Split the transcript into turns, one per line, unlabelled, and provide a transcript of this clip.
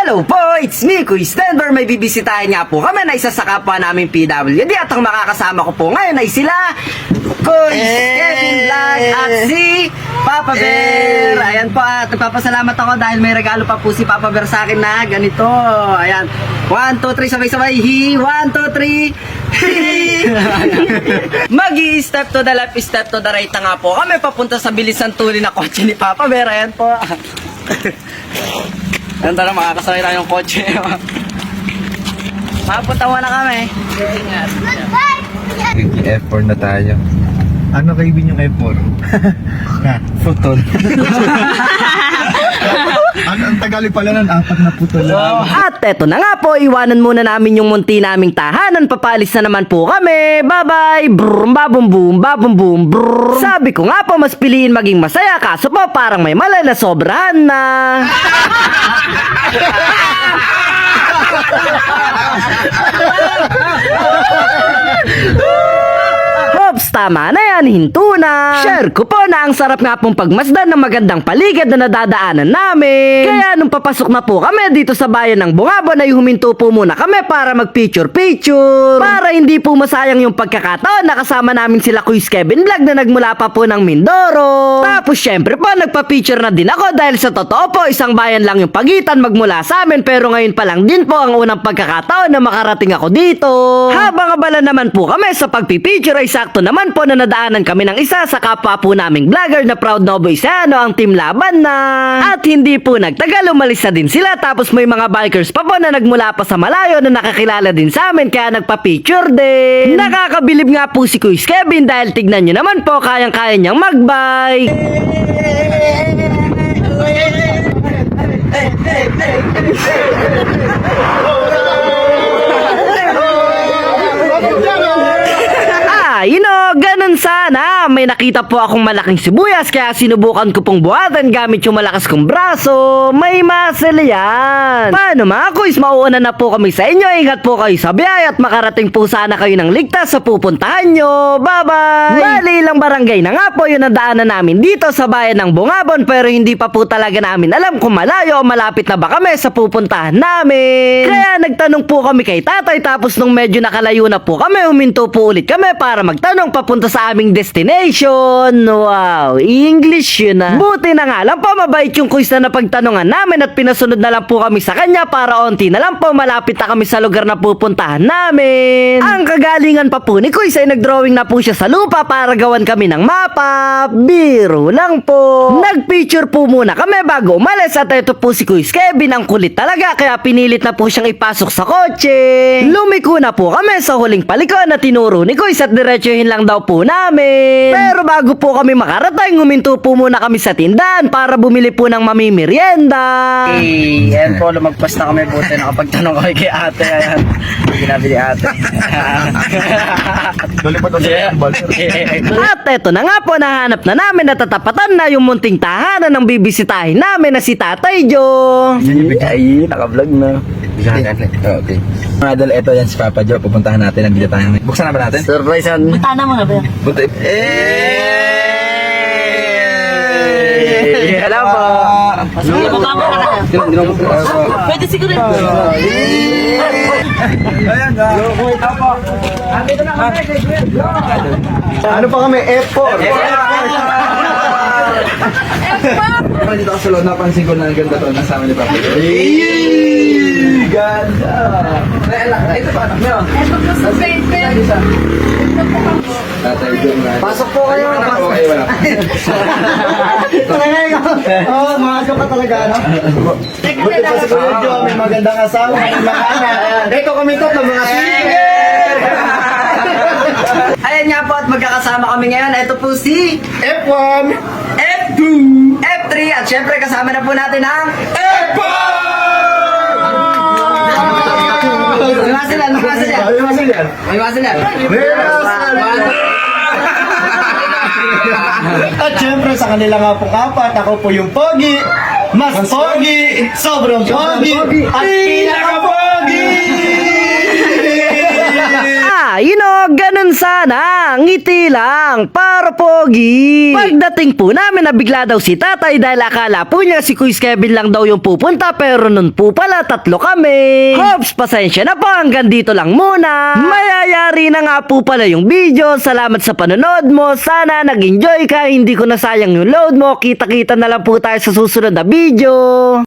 Hello po, it's me, Kuy Stenber. May bibisitahin nga po kami na isa sa kapwa namin PWD at ang makakasama ko po ngayon ay sila Kuy Kevin Vlog at si Papa Bear. Ayan po, at nagpapasalamat ako dahil may regalo pa po si Papa Bear sa akin na ganito. Ayan, 1, 2, 3, sabay-sabay. 1, 2, 3. Mag-i-step to the left, step to the right na nga po kami papunta sa bilisan tuli na kotse ni Papa Bear. Ayan po. Ayan, tara, makakasakay tayo ng kotse. Mapunta mo na kami.
F4 na tayo. Ano kayo yung F4? Putol. Ang Tagalog pala nun, 4 na putol lang.
At eto na nga po, iwanan muna namin yung munti naming tahanan. Papalis na naman po kami. Bye-bye. Brum, babum, boom, babum, boom, brrr. Sabi ko nga po, mas piliin maging masaya. Kaso po, parang may mali na sobrahan na. Hops, tama na yan, hinto na. Share ko po na ang sarap nga pong pagmasdan ng magandang paligid na nadadaanan namin. Kaya nung papasok na po kami dito sa bayan ng Bungabon ay huminto po muna kami para mag-picture-picture. Para hindi po masayang yung pagkakataon na kasama namin sila Kuy Kevin Vlog na nagmula pa po ng Mindoro. Tapos syempre po nagpa-picture na din ako dahil sa totoo po isang bayan lang yung pagitan magmula sa amin, pero ngayon pa lang din po ang unang pagkakataon na makarating ako dito. Habang abala naman po kami sa pagpipicture ay sakto naman po na nadaanan kami ng isa sa kapwa po naming vlogger na proud Novoy Seano, ang team laban na. At hindi po nagtagal, umalis na din sila, tapos may mga bikers pa po na nagmula pa sa malayo na nakakilala din sa amin kaya nagpa-picture din. Nakakabilib nga po si Kuy Kevin dahil tignan nyo naman po, kayang-kaya niyang magbike. Ganun sana. May nakita po akong malaking sibuyas kaya sinubukan ko pong buhatan gamit yung malakas kong braso. May muscle yan. Paano mga kuys, mauuna na po kami sa inyo. Ingat po kayo sa biyahe at makarating po sana kayo ng ligtas sa pupuntahan nyo. Bye-bye. Bali, ilang barangay na nga po yung nadaanan namin dito sa bayan ng Bungabon, pero hindi pa po talaga namin alam kung malayo o malapit na ba kami sa pupuntahan namin. Kaya nagtanong po kami kay tatay, tapos nung medyo nakalayo na po kami, huminto po ulit kami para magtanong papunta sa aming destination. Wow, English yun ah. Buti na nga lang po, mabait yung quiz na napagtanungan namin at pinasunod na lang po kami sa kanya para onti na lang po malapit na kami sa lugar na pupuntahan namin. Ang kagalingan pa po ni Kuys ay nagdrawing na po siya sa lupa para gawan kami ng mapa. Biro lang po. Nagpicture po muna kami bago umalis at ito po si Kuys Kevin, ang kulit talaga kaya pinilit na po siyang ipasok sa kotse. Lumiko na po kami sa huling paliko na tinuro ni Kuys at diretsuhin lang daw po namin. Pero bago po kami makarating, huminto po muna kami sa tindahan para bumili po ng mamimerienda. Ayan po, lumagpas na kami, buti nakapagtanong kami kay ate. Ayan, ginabili ate. At eto na nga po, nahanap na namin, natatapatan na yung munting tahanan ng bibisitahin namin na si Tatay Joe.
Ay, naka-vlog na. Okay. Mga idol, ito yan si Papa Joe. Pupuntahan natin, nandito tayo. Buksan na ba natin?
Surprise yan.
Tana mo na ba?
Buti.
Hello po.
Pwede siguro yun.
Ayan na. Ano pa kami? F4. Dito ako sa loob, napansin ko na ang ganda to. Nasama ni Papa. Ganda. Ito pa, anak nyo. Tatay Jong.
Pasok po kayo.
Pasok kayo.
Talaga ikaw. Oo, maaga ka talaga, no?
Buti pa si Kuya Joe, may magandang asawa, may mga anak.
Ikaw kumitot ng mga sige! Ayan nga po, at magkakasama kami ngayon. Ito po si
F1,
F2, F3, at syempre kasama na po natin ang
F4!
May masil yan, may masil yan.
May masil yan.
May masil yan.
At syempre sa kanila nga pong apat, ako po yung pogi, mas pogi, sobrang pogi, at pinaka-pogi!
You know, ganun sana, ngiti lang, para pogi. Pagdating po namin, nabigla daw si tatay dahil akala po niya si Kuis Kevin lang daw yung pupunta, pero nun po pala 3 kami. Hops, pasensya na po, hanggang dito lang muna. Mayayari na nga po pala yung video. Salamat sa panonood mo, sana nag-enjoy ka, hindi ko nasayang yung load mo. Kita-kita na lang po tayo sa susunod na video.